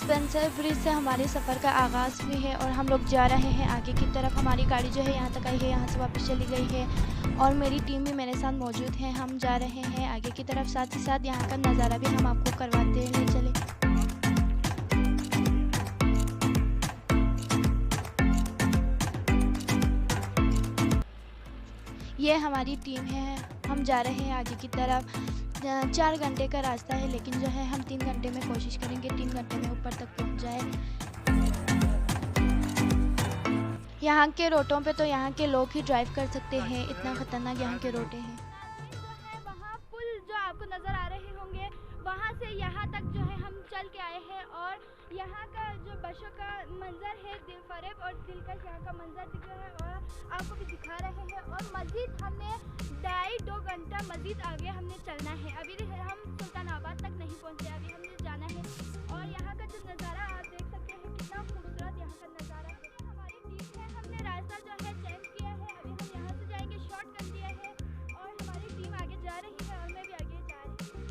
Spencer bridge से हमारे सफ़र का आगाज़ भी है और हम लोग जा रहे हैं आगे की तरफ। हमारी गाड़ी जो है यहाँ तक आई है, यहाँ से वापस चली गई है और मेरी टीम भी मेरे साथ मौजूद है। हम जा रहे हैं आगे की तरफ, साथ ही साथ यहाँ का नज़ारा भी हम आपको करवाते हैं। ले चले। ये हमारी टीम है, हम जा रहे हैं आगे की तरफ। 4 घंटे का रास्ता है, लेकिन जो है हम 3 घंटे में कोशिश करेंगे 3 घंटे में ऊपर तक पहुंच जाए। यहाँ के रोडों पे तो यहाँ के लोग ही ड्राइव कर सकते हैं, इतना खतरनाक यहाँ के रोड हैं। वहाँ पुल जो आपको नज़र आ रहे होंगे, वहाँ से यहाँ तक जो है हम चल के आए हैं और यहाँ का जो बशो का मंजर है दिल फरेब और दिलकश यहाँ का मंजर दिख रहा है और आपको भी दिखा रहे हैं। और मज़ीद हमने 2.5 घंटा मज़ीद आगे हमने चलना है। अभी हम सुल्तानाबाद तक नहीं पहुँचे, अभी हमने जाना है। और यहाँ का जो नज़ारा आप देख सकते हैं, कितना खूबसूरत यहाँ का नज़ारा है। हमारी टीम है, हमने रास्ता जो है चेंज किया है। अभी हम यहाँ से जाएंगे, शॉर्टकट दिया है और हमारी टीम आगे जा रही है और मैं भी आगे जा रही हूँ।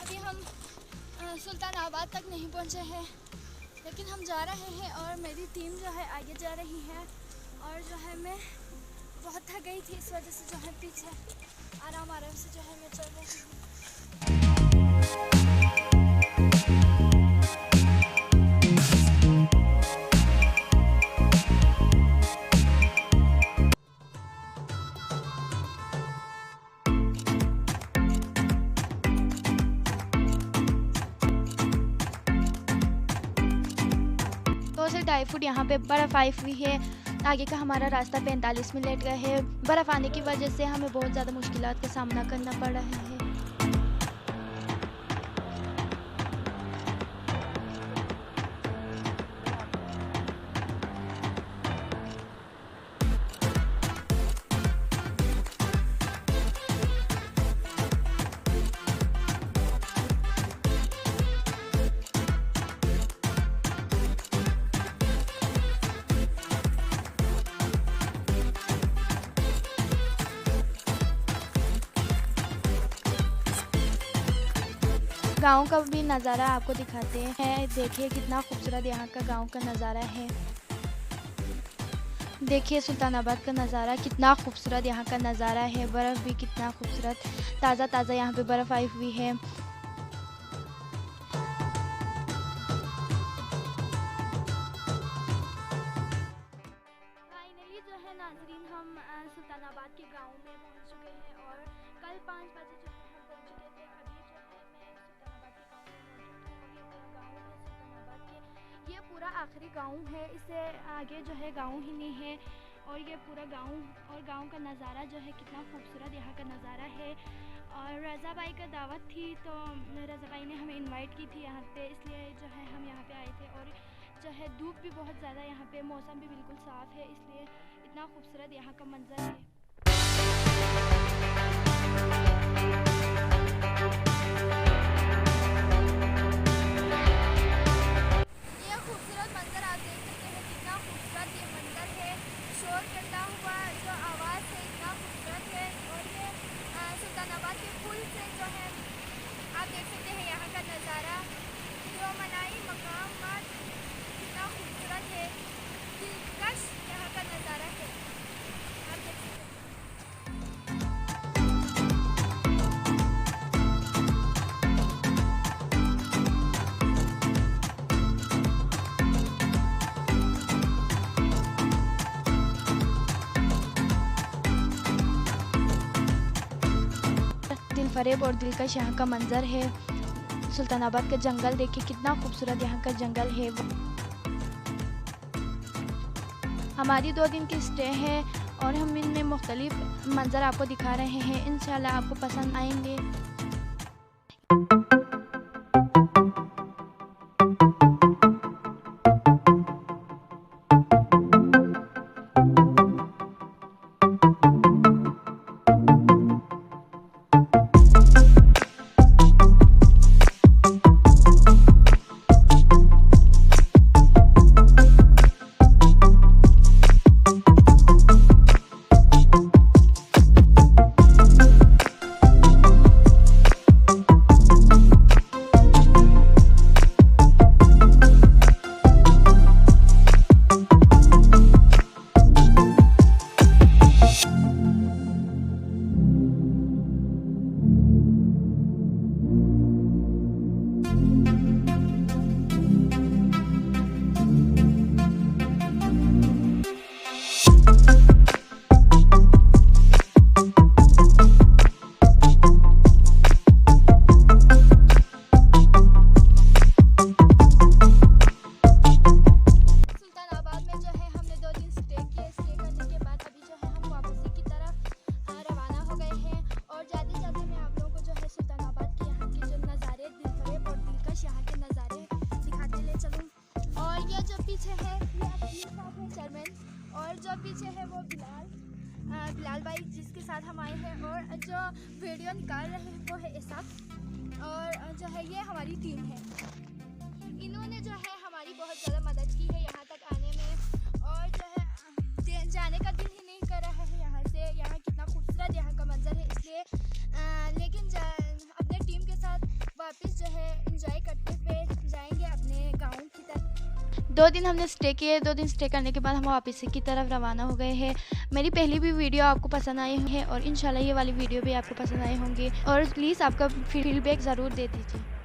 अभी हम सुल्तानाबाद तक नहीं पहुंचे हैं, लेकिन हम जा रहे हैं और मेरी टीम जो है आगे जा रही है। और जो है मैं बहुत थक गई थी, इस वजह से जो है पीछे आराम से जो है मैं चल रही हूँ। से 2.5 फुट यहाँ पे बर्फ़ आई हुई है। आगे का हमारा रास्ता 45 मिनट का है। बर्फ़ आने की वजह से हमें बहुत ज़्यादा मुश्किलात का सामना करना पड़ रहा है। गांव का भी नज़ारा आपको दिखाते हैं। देखिए कितना खूबसूरत यहाँ का गांव का नज़ारा है। देखिए सुल्तानाबाद का नज़ारा कितना खूबसूरत यहाँ का नज़ारा है। बर्फ़ भी कितना खूबसूरत, ताज़ा ताज़ा यहाँ पे बर्फ़ आई हुई है। फाइनली जो है नाज़रीन, हम सुल्तानाबाद के गांव में पहुंच चुके हैं और कल 5 बजे जो है हम पहुंच चुके थे। अभी जो है मैं सुल्तानाबाद के गांव में मौजूद हूँ। ये पूरा गांव है सुल्तानाबाद के, ये पूरा आखिरी गांव है, इससे आगे जो है गांव ही नहीं है। और ये पूरा गांव और गांव का नज़ारा जो है कितना खूबसूरत यहाँ का नज़ारा है। और रज़ा भाई का दावत थी, तो रज़ा भाई ने हमें इनवाइट की थी यहाँ पे, इसलिए जो है हम यहाँ पे आए थे। और जो है धूप भी बहुत ज़्यादा यहाँ पे, मौसम भी बिल्कुल साफ़ है, इसलिए इतना खूबसूरत यहाँ का मंजर है। ये खूबसूरत मंजर आप देख सकते हैं, कितना खूबसूरत ये मंजर है। दिलफरेब और दिलकश यहाँ का मंज़र है। सुल्तानाबाद का जंगल देखिए, कितना खूबसूरत यहाँ का जंगल है। हमारी 2 दिन की स्टे है और हम इनमें मुख्तलिफ मंज़र आपको दिखा रहे हैं। इंशाल्लाह आपको पसंद आएंगे। और जो पीछे है वो बिलाल भाई जिसके साथ हम आए हैं, और जो वीडियो निकाल रहे हैं वो है इसाक, और जो है ये हमारी टीम है। इन्होंने जो है हमारी बहुत ज़्यादा मदद की है यहाँ तक आने में, और जो है जाने का दिल ही नहीं कर रहा है यहाँ से। यहाँ कितना खूबसूरत यहाँ का मंजर है, इसलिए लेकिन अपने टीम के साथ वापस जो है इंजॉय करते हुए जाएंगे अपने गाँव की तरफ। 2 दिन हमने स्टे किए। 2 दिन स्टे करने के बाद हम वापस की तरफ रवाना हो गए हैं। मेरी पहली भी वीडियो आपको पसंद आई है और इंशाल्लाह ये वाली वीडियो भी आपको पसंद आए होंगे, और प्लीज़ आपका फीडबैक ज़रूर दे दीजिए।